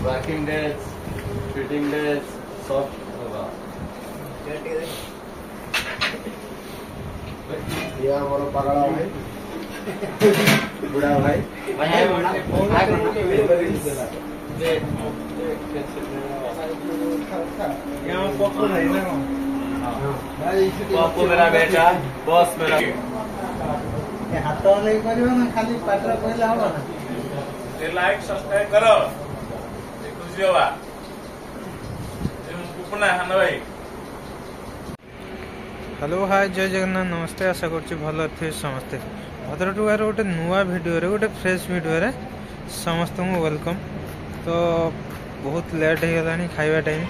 Working days fitting days सब होगा। ये हमारा पगड़ा भाई बुढ़ा भाई पप्पू मेरा बेटा बॉस मेरा हाथ नहीं करियो ना खाली पाटरा कहले हबो ना ते लाइक सब्सक्राइब करो खुशी होबा पुपुना हन भाई। हेलो हाय जय जगन्नाथ नमस्ते आशा करछि भल थे समस्ते भद्रटुगार गोटे नुआ वीडियो रे गोटे फ्रेश वीडियो रे समस्त को वेलकम। तो बहुत लेट हो गलानी खाइबा टाइम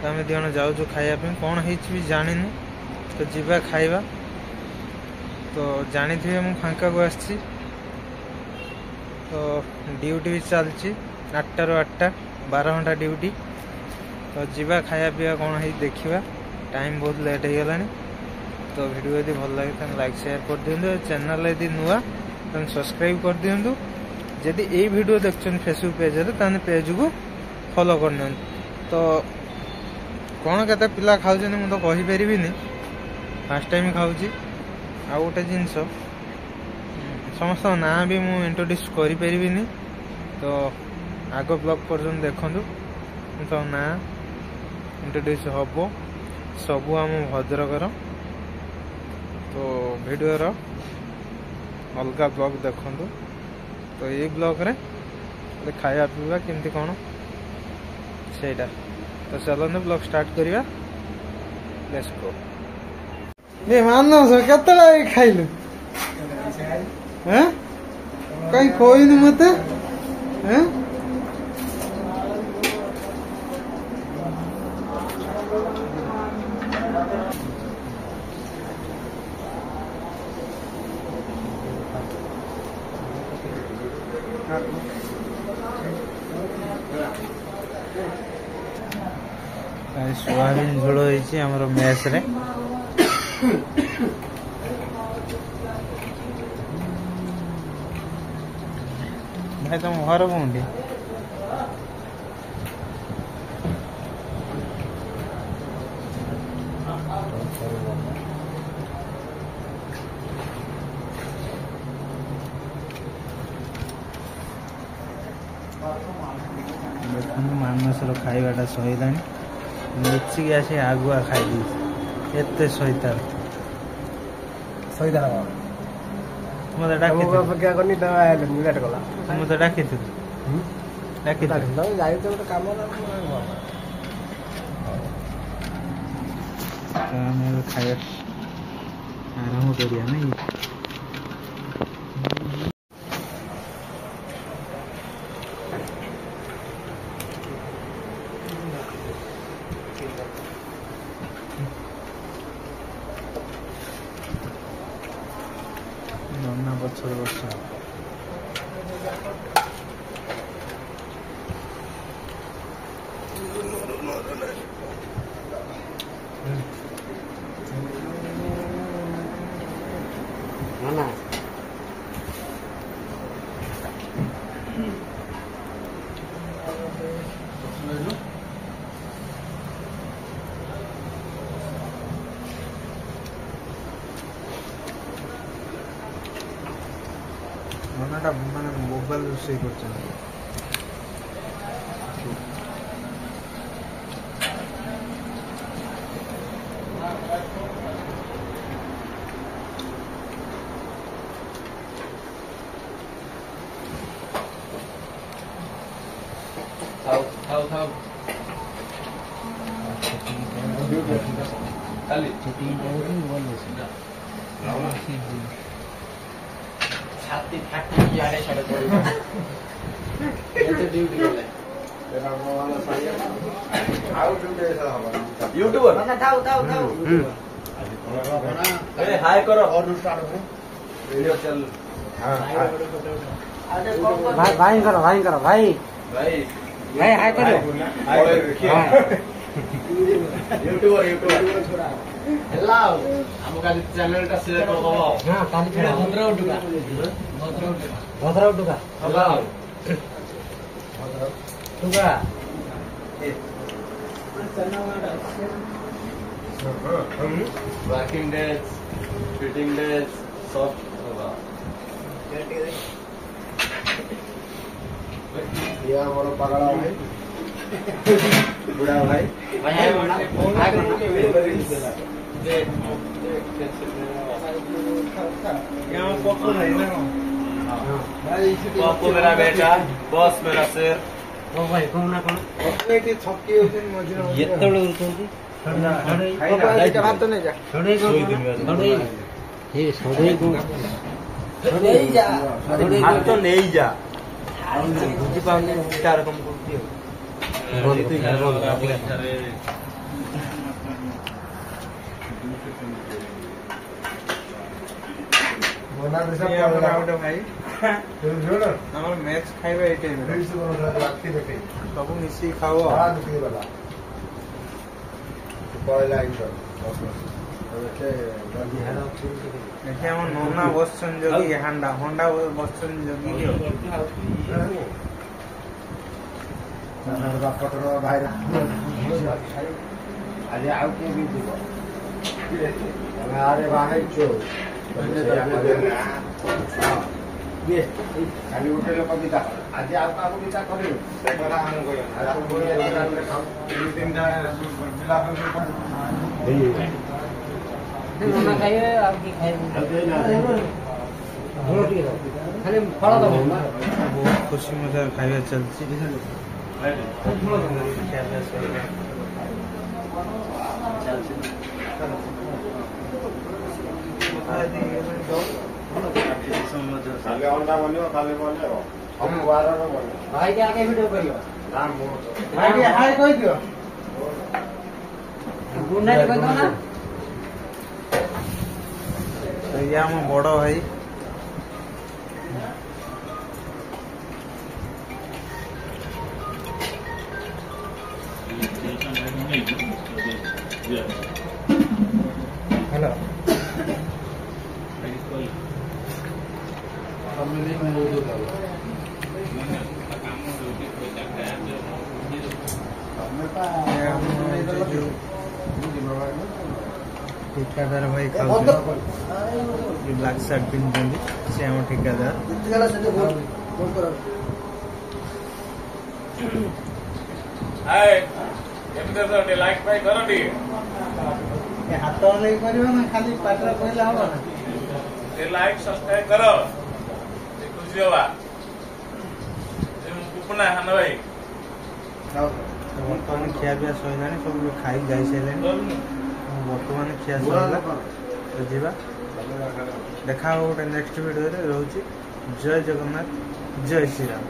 तो आम दिजन जाऊँ खाइबा कौन है भी जानिनु तो जीवा खाइबा। तो जानी थे मु फांका को आसी तो ड्यूटी भी चलती 8 ରୁ 8 12 घंटा ड्यूटी। तो जीवा खाया पीवा कौन है देखा टाइम बहुत लेट हो गलानी। तो वीडियो यदि भल लगे तो लाइक शेयर कर दिंतु चैनल यदि नुआ तो सब्सक्राइब कर दिंतु। जदि ये वीडियो देखते फेसबुक पेज रे पेज को फॉलो कर नि। तो कौन के पिला खाऊ मुझे तो कहीपर फर्स्ट टाइम खाऊँ आ गोटे जिनस समस्त ना भी मुझे इंट्रोड्यूस करें। तो आग ब्लॉग पर्यटन देखूँ तो ना इंट्रोड्यूस हम सबू आम भद्रकर। तो वीडियो रो अलग ब्लॉग देखूँ। तो ये ब्लॉग रे खाया पीवा केमती कौन सेटा। तो चलते ब्लॉग स्टार्ट करिया लेट्स गो। ए मानस केतला खाइलु हैं कहीं खोइनु मते हैं सोयाबीन झोल होमर मेस रे भाई तुम घर कौन देखो मानसर खाइबाटा सहीला लुचिक आसी आगुआ खाई एत सहीतार मत डाकी खाया आरम्भ करिया नहीं। नन्ना बछर बच्चा ना मनाटा माने मोबाइल रोषे कर छाती फाटी आड़े छड़े पड़े एते ड्यूटी गले तेरा मोबाइल सही आउ ड्यूटी ऐसा हवा यूट्यूबर ना थाउ अरे हाय करो और स्टार्ट हो वीडियो चल। हां भाई करो भाई भाई हाय करो यूट्यूबर हेलो हमका चैनल का शेयर कर दो। हां काली फेरा भद्रा उठुका hello Working days, fitting days, soft होगा। ये हमारा पगड़ा भाई, बुढ़ा भाई। पप्पू मेरा बेटा, बॉस मेरा सिर। हाथ तो नहीं जा बुझी पाऊंगे क्या रकम करती मैच खाइबा ए टाइम सब मिसी खाओ देखिए हम नोना बसन जोगी हांडा होंडा बसन जोगी बापटर भाई आज आउ के भी দিব আরে ভাই চো ये खाली होटल कविता आज आउ का कविता करियो बड़ा हम गयो आज बोले तीन दिन मिला नोना खाइए आप की खाइए खाली फल दबो बहुत खुशी मजा खाइबा चलছি खाली अंडा बनियो खाली बने हम वारा न बने भाई के आगे वीडियो करियो राम भाई के हाय कह दियो गुड नाइट कह दो ना तो ये हम बड़ भाई हेलो फैमिली में वो दो ठिकादार भाई खाऊ ब्लैक शर्ट पिंधि से हम ठिकादार लाइक भाई करो टी हाथ नहीं करियो ना खाली पाटरा कहले हो ना लाइक सब्सक्राइब करो खुशी होगा कुपना हान भाई बर्तमान खिया पिया सैला सब लोग खाई जाई सारे बर्तमान खिया सैला तो जीवा देखा गोटे नेक्स्ट वीडियो रे रोची जय जगन्नाथ जय श्री राम।